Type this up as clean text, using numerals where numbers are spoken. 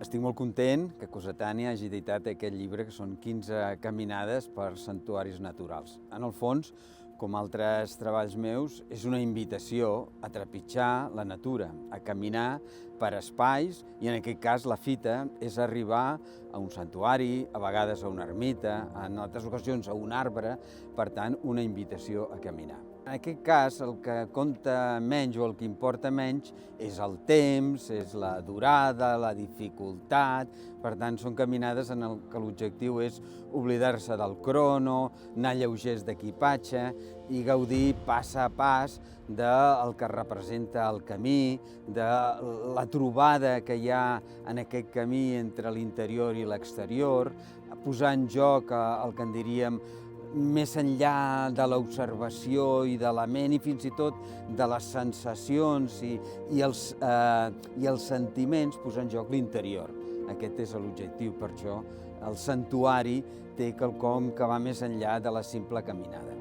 Estic molt content que Cossetània hagi editat aquest llibre, que són 15 caminades per santuaris naturals. En el fons, com altres treballs meus, és una invitació a trepitjar la natura, a caminar per espais, i en aquest cas la fita és arribar a un santuari, a vegades a una ermita, en altres ocasions a un arbre, per tant, una invitació a caminar. En aquest cas, el que compta menys o el que importa menys és el temps, és la durada, la dificultat. Per tant, són caminades en què l'objectiu és oblidar-se del crono, anar lleugers d'equipatge i gaudir pas a pas del que representa el camí, de la trobada que hi ha en aquest camí entre l'interior i l'exterior, posar en joc el que en diríem més enllà de l'observació i de la ment i fins i tot de les sensacions i els sentiments, posar en joc l'interior. Aquest és l'objectiu, per això el santuari té quelcom que va més enllà de la simple caminada.